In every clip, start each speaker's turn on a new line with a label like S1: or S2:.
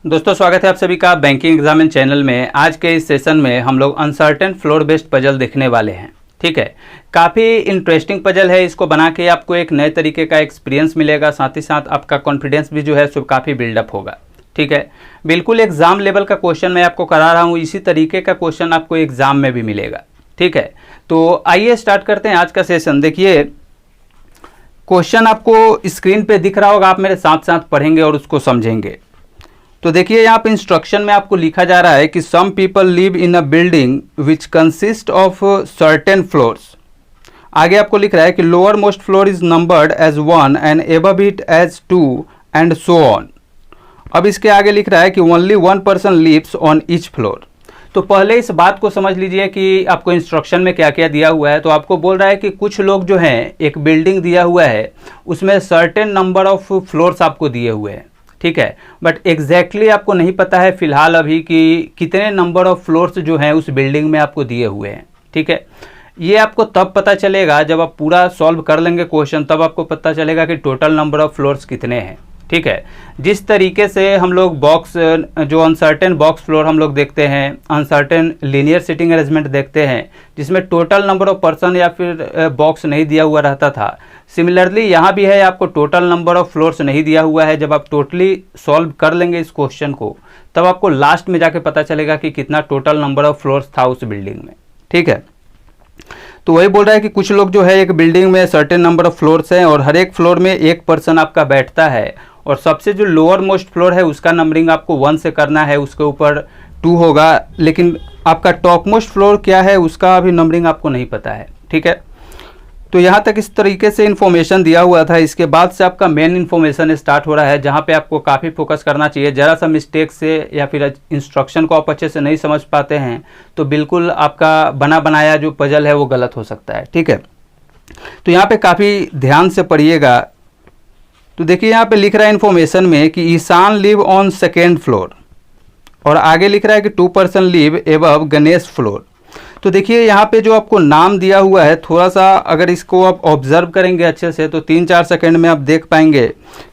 S1: दोस्तों स्वागत है आप सभी का बैंकिंग एग्जामिन चैनल में। आज के इस सेशन में हम लोग अनसर्टेन फ्लोर बेस्ड पजल देखने वाले हैं। ठीक है, काफ़ी इंटरेस्टिंग पजल है। इसको बना के आपको एक नए तरीके का एक्सपीरियंस मिलेगा, साथ ही साथ आपका कॉन्फिडेंस भी जो है सो काफ़ी बिल्डअप होगा। ठीक है, बिल्कुल एग्जाम लेवल का क्वेश्चन मैं आपको करा रहा हूँ, इसी तरीके का क्वेश्चन आपको एग्जाम में भी मिलेगा। ठीक है, तो आइए स्टार्ट करते हैं आज का सेशन। देखिए क्वेश्चन आपको स्क्रीन पे दिख रहा होगा, आप मेरे साथ साथ पढ़ेंगे और उसको समझेंगे। तो देखिए यहाँ पे इंस्ट्रक्शन में आपको लिखा जा रहा है कि some people live in a building which consist of certain floors. आगे आपको लिख रहा है कि lower most floor is numbered as 1 and above it as 2 and so on. अब इसके आगे लिख रहा है कि only 1 person lives on each floor. तो पहले इस बात को समझ लीजिए कि आपको इंस्ट्रक्शन में क्या क्या दिया हुआ है। तो आपको बोल रहा है कि कुछ लोग जो हैं, एक बिल्डिंग दिया हुआ है, उसमें सर्टेन नंबर ऑफ फ्लोर्स आपको दिए हुए हैं। ठीक है, बट एग्जैक्टली आपको नहीं पता है फिलहाल अभी कि कितने नंबर ऑफ फ्लोर्स जो हैं उस बिल्डिंग में आपको दिए हुए हैं। ठीक है, ये आपको तब पता चलेगा जब आप पूरा सॉल्व कर लेंगे क्वेश्चन, तब आपको पता चलेगा कि टोटल नंबर ऑफ फ्लोर्स कितने हैं। ठीक है, जिस तरीके से हम लोग बॉक्स जो अनसर्टेन बॉक्स फ्लोर हम लोग देखते हैं, अनसर्टेन लीनियर सिटिंग अरेंजमेंट देखते हैं जिसमें टोटल नंबर ऑफ पर्सन या फिर बॉक्स नहीं दिया हुआ रहता था, सिमिलरली यहाँ भी है, आपको टोटल नंबर ऑफ फ्लोर्स नहीं दिया हुआ है। जब आप टोटली सॉल्व कर लेंगे इस क्वेश्चन को, तब आपको लास्ट में जाके पता चलेगा कि कितना टोटल नंबर ऑफ फ्लोर्स था उस बिल्डिंग में। ठीक है, तो वही बोल रहा है कि कुछ लोग जो है एक बिल्डिंग में सर्टेन नंबर ऑफ फ्लोर्स हैं और हर एक फ्लोर में एक पर्सन आपका बैठता है, और सबसे जो लोअर मोस्ट फ्लोर है उसका नंबरिंग आपको 1 से करना है, उसके ऊपर 2 होगा, लेकिन आपका टॉप मोस्ट फ्लोर क्या है उसका अभी नंबरिंग आपको नहीं पता है। ठीक है, तो यहाँ तक इस तरीके से इन्फॉर्मेशन दिया हुआ था। इसके बाद से आपका मेन इन्फॉर्मेशन स्टार्ट हो रहा है, जहाँ पे आपको काफ़ी फोकस करना चाहिए। ज़रा सा मिस्टेक से या फिर इंस्ट्रक्शन को आप अच्छे से नहीं समझ पाते हैं तो बिल्कुल आपका बना बनाया जो पजल है वो गलत हो सकता है। ठीक है, तो यहाँ पे काफ़ी ध्यान से पढ़िएगा। तो देखिए यहाँ पे लिख रहा है इन्फॉर्मेशन में कि Ishan live on second floor, और आगे लिख रहा है कि 2 person live above Ganesh floor. तो देखिए यहाँ पे जो आपको नाम दिया हुआ है, थोड़ा सा अगर इसको आप ऑब्जर्व करेंगे अच्छे से तो 3-4 सेकंड में आप देख पाएंगे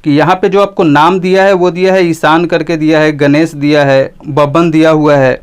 S1: कि यहाँ पे जो आपको नाम दिया है वो दिया है ईशान करके दिया है, गणेश दिया है, बबन दिया हुआ है,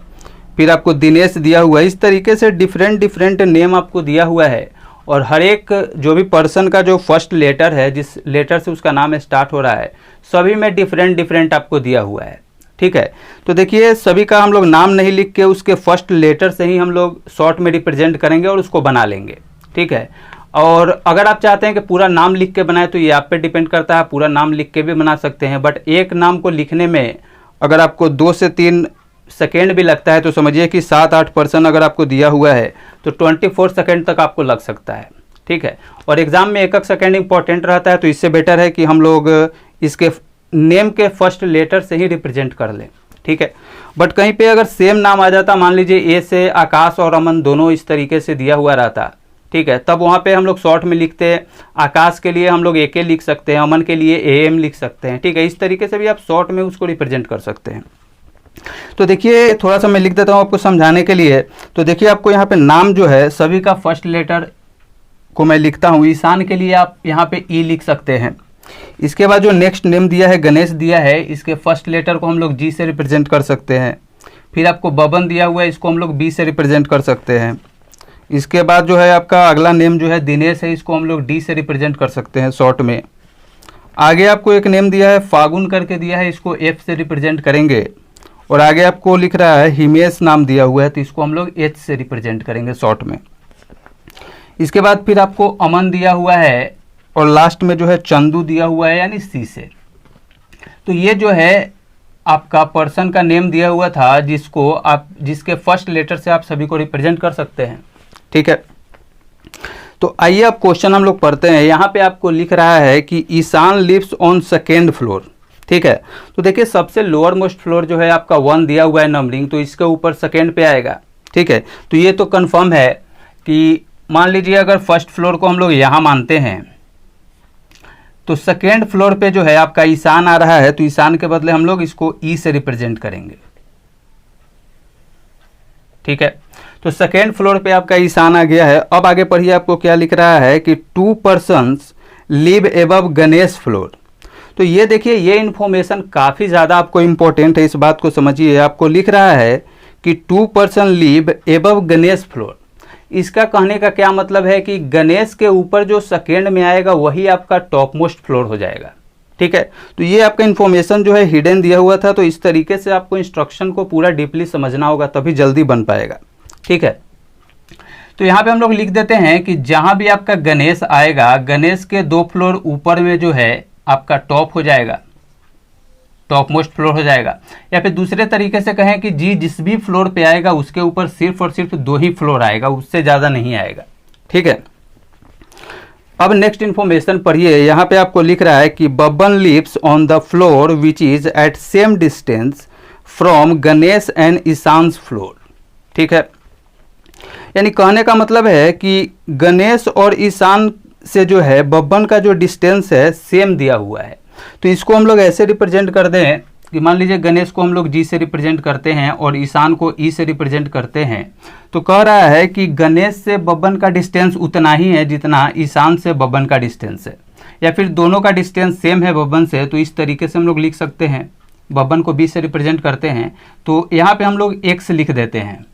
S1: फिर आपको दिनेश दिया हुआ है। इस तरीके से डिफरेंट नेम आपको दिया हुआ है, और हर एक जो भी पर्सन का जो फर्स्ट लेटर है, जिस लेटर से उसका नाम स्टार्ट हो रहा है, सभी में डिफरेंट आपको दिया हुआ है। ठीक है, तो देखिए सभी का हम लोग नाम नहीं लिख के उसके फर्स्ट लेटर से ही हम लोग शॉर्ट में रिप्रेजेंट करेंगे और उसको बना लेंगे। ठीक है, और अगर आप चाहते हैं कि पूरा नाम लिख के बनाए तो ये आप पे डिपेंड करता है, पूरा नाम लिख के भी बना सकते हैं, बट एक नाम को लिखने में अगर आपको 2 से 3 सेकेंड भी लगता है तो समझिए कि 7-8 पर्सन अगर आपको दिया हुआ है तो 24 सेकेंड तक आपको लग सकता है। ठीक है, और एग्जाम में 1 सेकेंड इंपॉर्टेंट रहता है, तो इससे बेटर है कि हम लोग इसके नेम के फर्स्ट लेटर से ही रिप्रेजेंट कर लें। ठीक है, बट कहीं पे अगर सेम नाम आ जाता, मान लीजिए ए से आकाश और अमन दोनों इस तरीके से दिया हुआ रहता, ठीक है, तब वहाँ पे हम लोग शॉर्ट में लिखते हैं, आकाश के लिए हम लोग AK लिख सकते हैं, अमन के लिए AM लिख सकते हैं। ठीक है, इस तरीके से भी आप शॉर्ट में उसको रिप्रेजेंट कर सकते हैं। तो देखिए थोड़ा सा मैं लिख देता हूँ आपको समझाने के लिए। तो देखिए आपको यहाँ पे नाम जो है सभी का फर्स्ट लेटर को मैं लिखता हूँ। ईशान के लिए आप यहाँ पे E लिख सकते हैं। इसके बाद जो नेक्स्ट नेम दिया है गणेश दिया है, इसके फर्स्ट लेटर को हम लोग G से रिप्रेजेंट कर सकते हैं। फिर आपको बबन दिया हुआ है, इसको हम लोग B से रिप्रेजेंट कर सकते हैं। इसके बाद जो है आपका अगला नेम जो है दिनेश है, इसको हम लोग D से रिप्रेजेंट कर सकते हैं शॉर्ट में। आगे आपको एक नेम दिया है फागुन करके दिया है, इसको F से रिप्रेजेंट करेंगे। और आगे आपको लिख रहा है हिमेश नाम दिया हुआ है, तो इसको हम लोग H से रिप्रेजेंट करेंगे शॉर्ट में। इसके बाद फिर आपको अमन दिया हुआ है, और लास्ट में जो है चंदू दिया हुआ है यानी C से। तो ये जो है आपका पर्सन का नेम दिया हुआ था जिसके फर्स्ट लेटर से आप सभी को रिप्रेजेंट कर सकते हैं। ठीक है, तो आइए अब क्वेश्चन हम लोग पढ़ते हैं। यहाँ पे आपको लिख रहा है कि Ishan lives on second floor. ठीक है, तो देखिए सबसे लोअर मोस्ट फ्लोर जो है आपका 1 दिया हुआ है नंबरिंग, तो इसके ऊपर सेकेंड पे आएगा। ठीक है, तो ये तो कंफर्म है कि मान लीजिए अगर फर्स्ट फ्लोर को हम लोग यहाँ मानते हैं तो सेकेंड फ्लोर पे जो है आपका ईशान आ रहा है, तो ईशान के बदले हम लोग इसको E से रिप्रेजेंट करेंगे। ठीक है, तो सेकेंड फ्लोर पे आपका ईशान आ गया है। अब आगे पढ़िए आपको क्या लिख रहा है कि 2 persons live above Ganesh floor. तो ये देखिए, ये इन्फॉर्मेशन काफ़ी ज़्यादा आपको इम्पोर्टेंट है, इस बात को समझिए। आपको लिख रहा है कि 2 person live above Ganesh floor. इसका कहने का क्या मतलब है कि गणेश के ऊपर जो सेकेंड में आएगा वही आपका टॉप मोस्ट फ्लोर हो जाएगा। ठीक है, तो ये आपका इन्फॉर्मेशन जो है हिडन दिया हुआ था, तो इस तरीके से आपको इंस्ट्रक्शन को पूरा डीपली समझना होगा, तभी जल्दी बन पाएगा। ठीक है, तो यहाँ पे हम लोग लिख देते हैं कि जहाँ भी आपका गणेश आएगा, गणेश के 2 फ्लोर ऊपर में जो है आपका टॉप हो जाएगा, टॉप मोस्ट फ्लोर हो जाएगा। या फिर दूसरे तरीके से कहें कि जी जिस भी फ्लोर पे आएगा उसके ऊपर सिर्फ और सिर्फ 2 ही फ्लोर आएगा, उससे ज़्यादा नहीं आएगा। ठीक है, अब नेक्स्ट इन्फॉर्मेशन पढ़िए। यहाँ पे आपको लिख रहा है कि Babban lives on the floor which is at same distance from Ganesh and Ishan's floor. ठीक है, यानी कहने का मतलब है कि गणेश और ईशान से जो है बब्बन का जो डिस्टेंस है सेम दिया हुआ है। तो इसको हम लोग ऐसे रिप्रेजेंट कर दें कि मान लीजिए गणेश को हम लोग जी से रिप्रेजेंट करते हैं और ईशान को ई से रिप्रेजेंट करते हैं, तो कह रहा है कि गणेश से बब्बन का डिस्टेंस उतना ही है जितना ईशान से बब्बन का डिस्टेंस है, या फिर दोनों का डिस्टेंस सेम है बब्बन से। तो इस तरीके से हम लोग लिख सकते हैं, बब्बन को बी से रिप्रेजेंट करते हैं तो यहाँ पे हम लोग एक्स लिख देते हैं।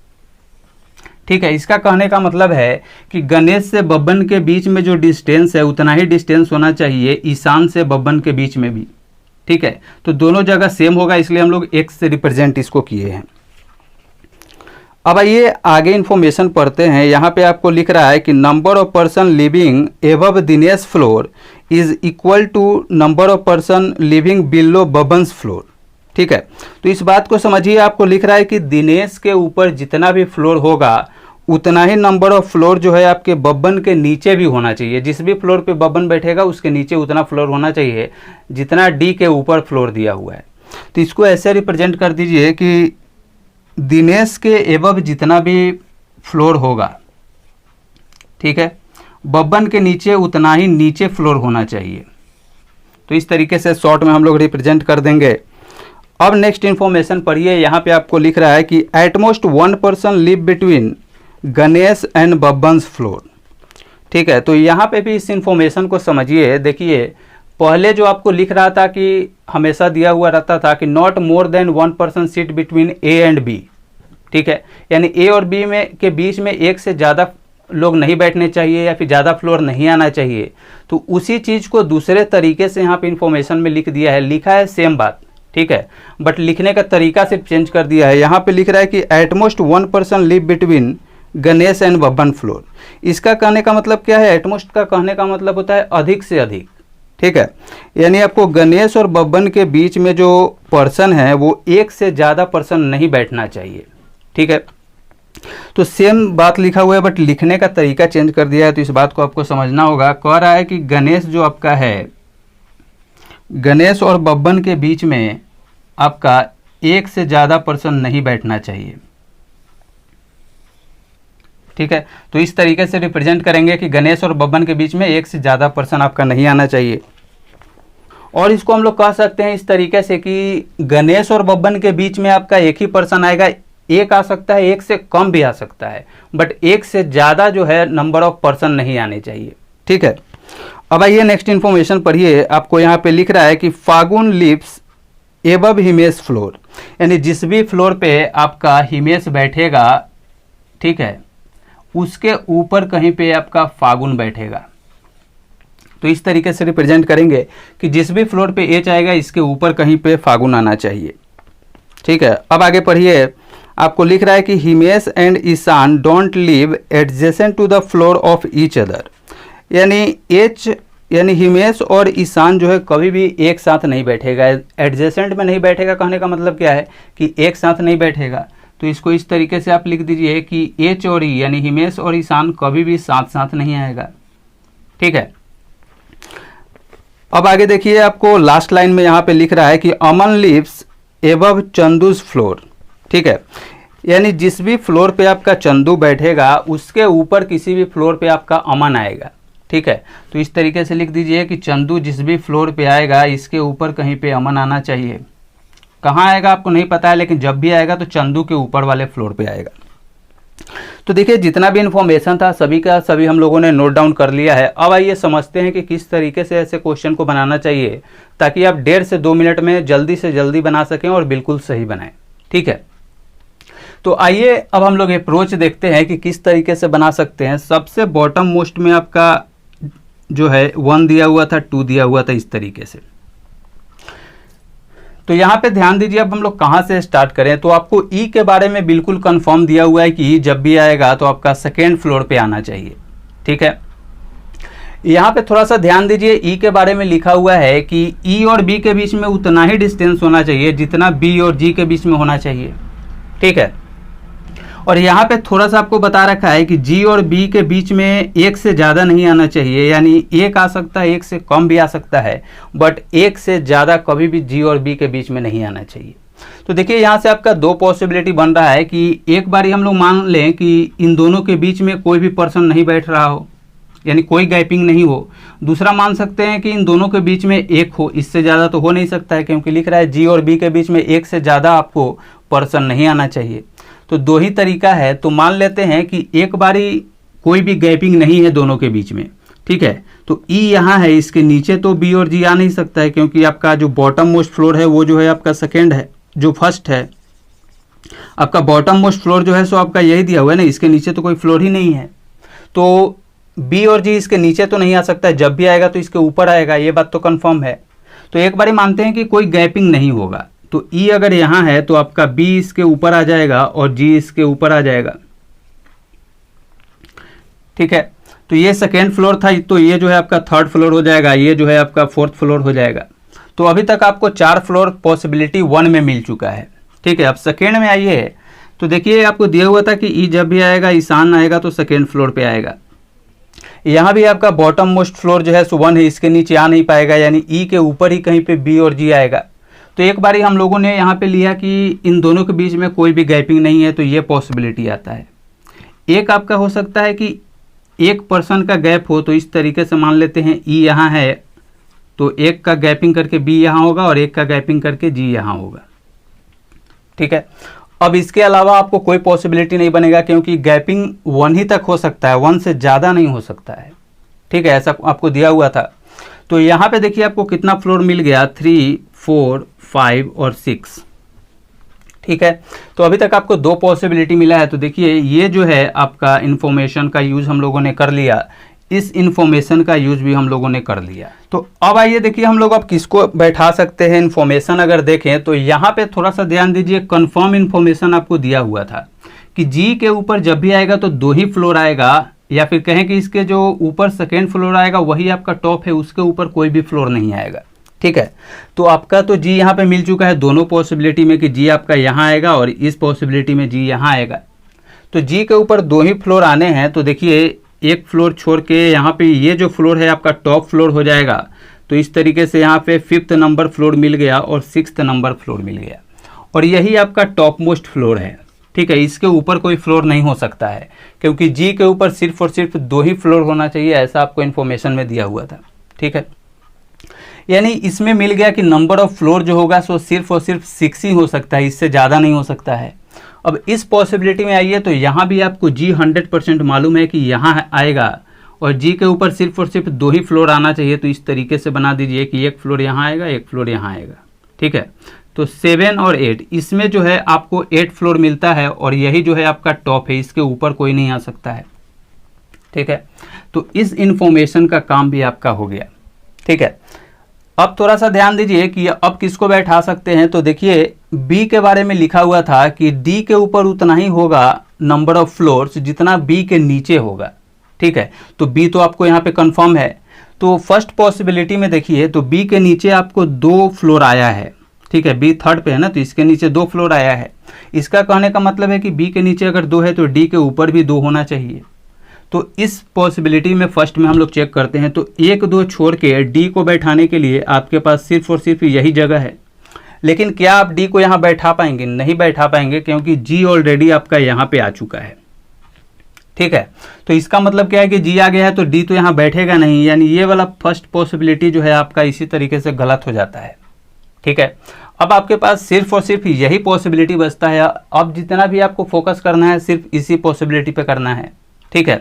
S1: ठीक है, इसका कहने का मतलब है कि गणेश से बब्बन के बीच में जो डिस्टेंस है उतना ही डिस्टेंस होना चाहिए ईशान से बब्बन के बीच में भी। ठीक है, तो दोनों जगह सेम होगा, इसलिए हम लोग एक्स से रिप्रेजेंट इसको किए हैं। अब आइए आगे इंफॉर्मेशन पढ़ते हैं। यहाँ पे आपको लिख रहा है कि number of person living above Dinesh floor is equal to number of person living below Babban's floor. ठीक है, तो इस बात को समझिए। आपको लिख रहा है कि दिनेश के ऊपर जितना भी फ्लोर होगा उतना ही नंबर ऑफ फ्लोर जो है आपके बब्बन के नीचे भी होना चाहिए। जिस भी फ्लोर पे बब्बन बैठेगा उसके नीचे उतना फ्लोर होना चाहिए जितना डी के ऊपर फ्लोर दिया हुआ है। तो इसको ऐसे रिप्रेजेंट कर दीजिए कि दिनेश के एबव जितना भी फ्लोर होगा, ठीक है, बब्बन के नीचे उतना ही नीचे फ्लोर होना चाहिए। तो इस तरीके से शॉर्ट में हम लोग रिप्रेजेंट कर देंगे। अब नेक्स्ट इन्फॉर्मेशन पढ़िए। यहाँ पे आपको लिख रहा है कि at most 1 person live between Ganesh and Babban's floor. ठीक है, तो यहाँ पे भी इस इंफॉर्मेशन को समझिए। देखिए, पहले जो आपको लिख रहा था कि हमेशा दिया हुआ रहता था कि not more than 1 person seat between A and B. ठीक है, यानी ए और बी में के बीच में एक से ज़्यादा लोग नहीं बैठने चाहिए या फिर ज़्यादा फ्लोर नहीं आना चाहिए। तो उसी चीज़ को दूसरे तरीके से यहाँ पे इंफॉर्मेशन में लिख दिया है। लिखा है सेम बात, ठीक है, बट लिखने का तरीका सिर्फ चेंज कर दिया है। यहाँ पे लिख रहा है कि at most 1 person live between Ganesh and Babban floor. इसका कहने का मतलब क्या है? एटमोस्ट का कहने का मतलब होता है अधिक से अधिक। ठीक है, यानी आपको गणेश और बब्बन के बीच में जो पर्सन है वो एक से ज़्यादा पर्सन नहीं बैठना चाहिए। ठीक है, तो सेम बात लिखा हुआ है बट लिखने का तरीका चेंज कर दिया है, तो इस बात को आपको समझना होगा। कह रहा है कि गणेश जो आपका है, गणेश और बब्बन के बीच में आपका एक से ज़्यादा पर्सन नहीं बैठना चाहिए। ठीक है, तो इस तरीके से रिप्रेजेंट करेंगे कि गणेश और बब्बन के बीच में एक से ज़्यादा पर्सन आपका नहीं आना चाहिए। और इसको हम लोग कह सकते हैं इस तरीके से कि गणेश और बब्बन के बीच में आपका एक ही पर्सन आएगा। एक आ सकता है, एक से कम भी आ सकता है, बट एक से ज़्यादा जो है नंबर ऑफ पर्सन नहीं आने चाहिए। ठीक है, अब आइए नेक्स्ट इन्फॉर्मेशन पढ़िए। आपको यहाँ पे लिख रहा है कि फागुन लिव्स एबव हिमेश फ्लोर, यानी जिस भी फ्लोर पे आपका हिमेश बैठेगा, ठीक है, उसके ऊपर कहीं पे आपका फागुन बैठेगा। तो इस तरीके से रिप्रेजेंट करेंगे कि जिस भी फ्लोर पे एच आएगा इसके ऊपर कहीं पे फागुन आना चाहिए। ठीक है, अब आगे पढ़िए। आपको लिख रहा है कि Himesh and Ishan don't live adjacent to the floor of each other, यानी हिमेश और ईशान जो है कभी भी एक साथ नहीं बैठेगा। एडजेसेंट में नहीं बैठेगा कहने का मतलब क्या है कि एक साथ नहीं बैठेगा। तो इसको इस तरीके से आप लिख दीजिए कि एच और ई यानी हिमेश और ईशान कभी भी साथ साथ नहीं आएगा। ठीक है, अब आगे देखिए। आपको लास्ट लाइन में यहाँ पे लिख रहा है कि अमन लिव्स एबव चंदूज फ्लोर। ठीक है, यानी जिस भी फ्लोर पे आपका चंदू बैठेगा उसके ऊपर किसी भी फ्लोर पे आपका अमन आएगा। ठीक है, तो इस तरीके से लिख दीजिए कि चंदू जिस भी फ्लोर पे आएगा इसके ऊपर कहीं पे अमन आना चाहिए। कहाँ आएगा आपको नहीं पता है, लेकिन जब भी आएगा तो चंदू के ऊपर वाले फ्लोर पे आएगा। तो देखिए जितना भी इन्फॉर्मेशन था सभी का सभी हम लोगों ने नोट डाउन कर लिया है। अब आइए समझते हैं कि किस तरीके से ऐसे क्वेश्चन को बनाना चाहिए ताकि आप 1.5 से 2 मिनट में जल्दी से जल्दी बना सकें और बिल्कुल सही बनाएं। ठीक है, तो आइए अब हम लोग अप्रोच देखते हैं कि किस तरीके से बना सकते हैं। सबसे बॉटम मोस्ट में आपका जो है 1 दिया हुआ था, 2 दिया हुआ था, इस तरीके से। तो यहाँ पे ध्यान दीजिए, अब हम लोग कहाँ से स्टार्ट करें। तो आपको ई के बारे में बिल्कुल कंफर्म दिया हुआ है कि ई जब भी आएगा तो आपका सेकेंड फ्लोर पे आना चाहिए। ठीक है, यहाँ पे थोड़ा सा ध्यान दीजिए, ई के बारे में लिखा हुआ है कि ई और बी के बीच में उतना ही डिस्टेंस होना चाहिए जितना बी और जी के बीच में होना चाहिए। ठीक है, और यहाँ पे थोड़ा सा आपको बता रखा है कि जी और बी के बीच में 1 से ज़्यादा नहीं आना चाहिए, यानी 1 आ सकता है, 1 से कम भी आ सकता है, बट 1 से ज़्यादा कभी भी जी और बी के बीच में नहीं आना चाहिए। तो देखिए यहाँ से आपका 2 पॉसिबिलिटी बन रहा है कि एक बारी हम लोग मान लें कि इन दोनों के बीच में कोई भी पर्सन नहीं बैठ रहा हो, यानी कोई गैपिंग नहीं हो। दूसरा मान सकते हैं कि इन दोनों के बीच में 1 हो, इससे ज़्यादा तो हो नहीं सकता है क्योंकि लिख रहा है जी और बी के बीच में 1 से ज़्यादा आपको पर्सन नहीं आना चाहिए। तो 2 ही तरीका है। तो मान लेते हैं कि एक बारी कोई भी गैपिंग नहीं है दोनों के बीच में। ठीक है, तो ई यहाँ है, इसके नीचे तो बी और जी आ नहीं सकता है क्योंकि आपका जो बॉटम मोस्ट फ्लोर है वो जो है आपका सेकेंड है, जो फर्स्ट है। आपका बॉटम मोस्ट फ्लोर जो है सो आपका यही दिया हुआ है ना, इसके नीचे तो कोई फ्लोर ही नहीं है। तो बी और जी इसके नीचे तो नहीं आ सकता है, जब भी आएगा तो इसके ऊपर आएगा, ये बात तो कंफर्म है। तो एक बारी मानते हैं कि कोई गैपिंग नहीं होगा, तो ई अगर यहाँ है तो आपका बी इसके ऊपर आ जाएगा और जी इसके ऊपर आ जाएगा। ठीक है, तो ये सेकेंड फ्लोर था, तो ये जो है आपका थर्ड फ्लोर हो जाएगा, ये जो है आपका फोर्थ फ्लोर हो जाएगा। तो अभी तक आपको 4 फ्लोर पॉसिबिलिटी 1 में मिल चुका है। ठीक है, अब सेकेंड में आइए। तो देखिए आपको दिया हुआ था कि ई जब भी आएगा, ईशान आएगा तो सेकेंड फ्लोर पे आएगा। यहाँ भी आपका बॉटम मोस्ट फ्लोर जो है सो 1 है, इसके नीचे आ नहीं पाएगा, यानी ई के ऊपर ही कहीं पे बी और जी आएगा। तो एक बारी हम लोगों ने यहाँ पे लिया कि इन दोनों के बीच में कोई भी गैपिंग नहीं है, तो ये पॉसिबिलिटी आता है। एक आपका हो सकता है कि एक पर्सन का गैप हो, तो इस तरीके से मान लेते हैं ई यहाँ है तो एक का गैपिंग करके बी यहाँ होगा और एक का गैपिंग करके जी यहाँ होगा। ठीक है, अब इसके अलावा आपको कोई पॉसिबिलिटी नहीं बनेगा क्योंकि गैपिंग 1 ही तक हो सकता है, 1 से ज़्यादा नहीं हो सकता है। ठीक है, ऐसा आपको दिया हुआ था। तो यहाँ पे देखिए आपको कितना फ्लोर मिल गया, 3, 4, 5 और 6। ठीक है, तो अभी तक आपको 2 पॉसिबिलिटी मिला है। तो देखिए ये जो है आपका इन्फॉर्मेशन का यूज़ हम लोगों ने कर लिया, इस इन्फॉर्मेशन का यूज़ भी हम लोगों ने कर लिया। तो अब आइए देखिए हम लोग अब किसको बैठा सकते हैं। इन्फॉर्मेशन अगर देखें तो यहाँ पे थोड़ा सा ध्यान दीजिए, कंफर्म इन्फॉर्मेशन आपको दिया हुआ था कि जी के ऊपर जब भी आएगा तो 2 ही फ्लोर आएगा, या फिर कहें कि इसके जो ऊपर सेकेंड फ्लोर आएगा वही आपका टॉप है, उसके ऊपर कोई भी फ्लोर नहीं आएगा। ठीक है, तो आपका तो जी यहाँ पे मिल चुका है दोनों पॉसिबिलिटी में कि जी आपका यहाँ आएगा और इस पॉसिबिलिटी में जी यहाँ आएगा। तो जी के ऊपर 2 ही फ्लोर आने हैं। तो देखिए एक फ्लोर छोड़ के यहाँ पे ये जो फ्लोर है आपका टॉप फ्लोर हो जाएगा। तो इस तरीके से यहाँ पे 5th नंबर फ्लोर मिल गया और 6th नंबर फ्लोर मिल गया, और यही आपका टॉप मोस्ट फ्लोर है। ठीक है, इसके ऊपर कोई फ्लोर नहीं हो सकता है क्योंकि जी के ऊपर सिर्फ और सिर्फ 2 ही फ्लोर होना चाहिए, ऐसा आपको इन्फॉर्मेशन में दिया हुआ था। ठीक है, यानी इसमें मिल गया कि नंबर ऑफ फ्लोर जो होगा सो सिर्फ और सिर्फ 6 ही हो सकता है, इससे ज़्यादा नहीं हो सकता है। अब इस पॉसिबिलिटी में आइए, तो यहाँ भी आपको जी 100% मालूम है कि यहाँ आएगा और जी के ऊपर सिर्फ और सिर्फ 2 ही फ्लोर आना चाहिए। तो इस तरीके से बना दीजिए कि एक फ्लोर यहाँ आएगा, एक फ्लोर यहाँ आएगा। ठीक है, तो 7 और 8 इसमें जो है आपको 8 फ्लोर मिलता है और यही जो है आपका टॉप है, इसके ऊपर कोई नहीं आ सकता है। ठीक है, तो इस इंफॉर्मेशन का काम भी आपका हो गया। ठीक है, अब थोड़ा सा ध्यान दीजिए कि अब किसको बैठा सकते हैं। तो देखिए बी के बारे में लिखा हुआ था कि डी के ऊपर उतना ही होगा नंबर ऑफ फ्लोर्स जितना बी के नीचे होगा। ठीक है, तो बी तो आपको यहाँ पे कंफर्म है। तो फर्स्ट पॉसिबिलिटी में देखिए तो बी के नीचे आपको 2 फ्लोर आया है। ठीक है, बी थर्ड पे है ना, तो इसके नीचे 2 फ्लोर आया है। इसका कहने का मतलब है कि बी के नीचे अगर 2 है तो डी के ऊपर भी 2 होना चाहिए। तो इस पॉसिबिलिटी में फर्स्ट में हम लोग चेक करते हैं। तो 1, 2 छोड़ के डी को बैठाने के लिए आपके पास सिर्फ और सिर्फ यही जगह है। लेकिन क्या आप डी को यहाँ बैठा पाएंगे? नहीं बैठा पाएंगे क्योंकि जी ऑलरेडी आपका यहाँ पे आ चुका है। ठीक है, तो इसका मतलब क्या है कि जी आ गया है तो डी तो यहाँ बैठेगा नहीं, यानी ये वाला फर्स्ट पॉसिबिलिटी जो है आपका इसी तरीके से गलत हो जाता है। ठीक है, अब आपके पास सिर्फ और सिर्फ यही पॉसिबिलिटी बचता है। अब जितना भी आपको फोकस करना है सिर्फ इसी पॉसिबिलिटी पे करना है, ठीक है।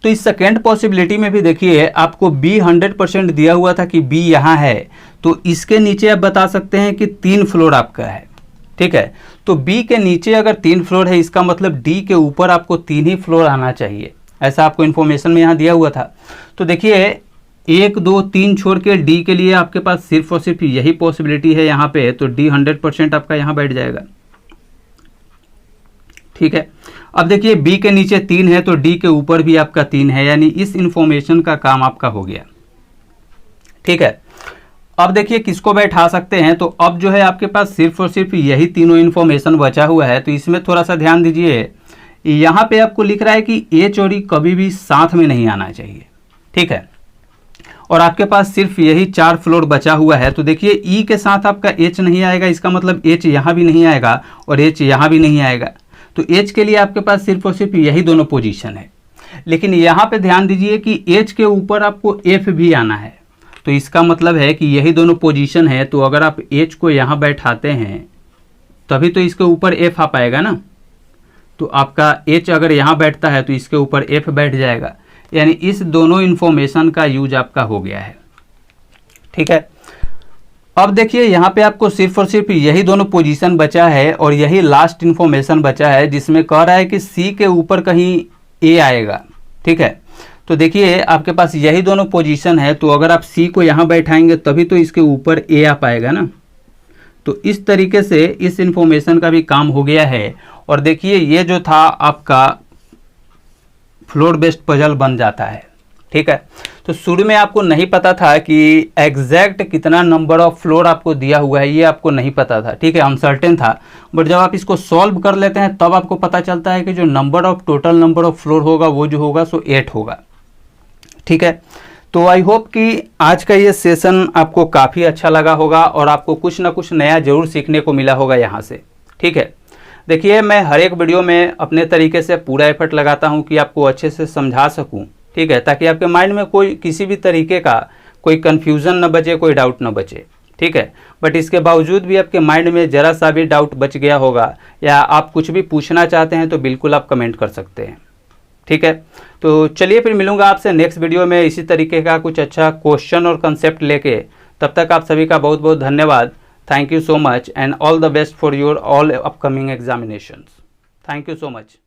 S1: तो इस सेकेंड पॉसिबिलिटी में भी देखिए आपको B 100% दिया हुआ था कि B यहाँ है, तो इसके नीचे आप बता सकते हैं कि 3 फ्लोर आपका है, ठीक है। तो B के नीचे अगर 3 फ्लोर है, इसका मतलब D के ऊपर आपको 3 ही फ्लोर आना चाहिए, ऐसा आपको इन्फॉर्मेशन में यहाँ दिया हुआ था। तो देखिए 1 2 3 छोड़ के D के लिए आपके पास सिर्फ और सिर्फ यही पॉसिबिलिटी है यहाँ पे, तो D 100% आपका यहाँ बैठ जाएगा, ठीक है। अब देखिए B के नीचे 3 है तो D के ऊपर भी आपका 3 है, यानी इस इंफॉर्मेशन का काम आपका हो गया, ठीक है। अब देखिए किसको बैठा सकते हैं, तो अब जो है आपके पास सिर्फ और सिर्फ यही तीनों इन्फॉर्मेशन बचा हुआ है। तो इसमें थोड़ा सा ध्यान दीजिए, यहाँ पे आपको लिख रहा है कि H और E कभी भी साथ में नहीं आना चाहिए, ठीक है। और आपके पास सिर्फ यही 4 फ्लोर बचा हुआ है। तो देखिए E के साथ आपका H नहीं आएगा, इसका मतलब H यहाँ भी नहीं आएगा और H यहाँ भी नहीं आएगा। तो H के लिए आपके पास सिर्फ और सिर्फ यही दोनों पोजीशन है। लेकिन यहाँ पे ध्यान दीजिए कि H के ऊपर आपको F भी आना है, तो इसका मतलब है कि यही दोनों पोजीशन है। तो अगर आप H को यहाँ बैठाते हैं तभी तो इसके ऊपर F आ पाएगा ना। तो आपका H अगर यहाँ बैठता है तो इसके ऊपर F बैठ जाएगा, यानी इस दोनों इन्फॉर्मेशन का यूज आपका हो गया है, ठीक है। अब देखिए यहाँ पे आपको सिर्फ और सिर्फ यही दोनों पोजीशन बचा है और यही लास्ट इन्फॉर्मेशन बचा है, जिसमें कह रहा है कि C के ऊपर कहीं A आएगा, ठीक है। तो देखिए आपके पास यही दोनों पोजीशन है, तो अगर आप C को यहाँ बैठाएंगे तभी तो इसके ऊपर A आ पाएगा ना। तो इस तरीके से इस इंफॉर्मेशन का भी काम हो गया है। और देखिए ये जो था आपका फ्लोर बेस्ड पजल बन जाता है, ठीक है। तो शुरू में आपको नहीं पता था कि एग्जैक्ट कितना नंबर ऑफ फ्लोर आपको दिया हुआ है, ये आपको नहीं पता था, ठीक है, अनसर्टेन था। बट जब आप इसको सॉल्व कर लेते हैं तब आपको पता चलता है कि जो टोटल नंबर ऑफ फ्लोर होगा वो जो होगा सो 8 होगा, ठीक है। तो आई होप कि आज का ये सेशन आपको काफ़ी अच्छा लगा होगा और आपको कुछ ना कुछ नया जरूर सीखने को मिला होगा यहाँ से, ठीक है। देखिए मैं हर एक वीडियो में अपने तरीके से पूरा एफर्ट लगाता हूँ कि आपको अच्छे से समझा सकूँ, ठीक है, ताकि आपके माइंड में कोई किसी भी तरीके का कोई कन्फ्यूज़न न बचे, कोई डाउट न बचे, ठीक है। बट इसके बावजूद भी आपके माइंड में ज़रा सा भी डाउट बच गया होगा या आप कुछ भी पूछना चाहते हैं तो बिल्कुल आप कमेंट कर सकते हैं, ठीक है। तो चलिए फिर मिलूंगा आपसे नेक्स्ट वीडियो में इसी तरीके का कुछ अच्छा क्वेश्चन और कंसेप्ट लेके। तब तक आप सभी का बहुत बहुत धन्यवाद। Thank you so much and all the best for your all upcoming examinations. Thank you so much.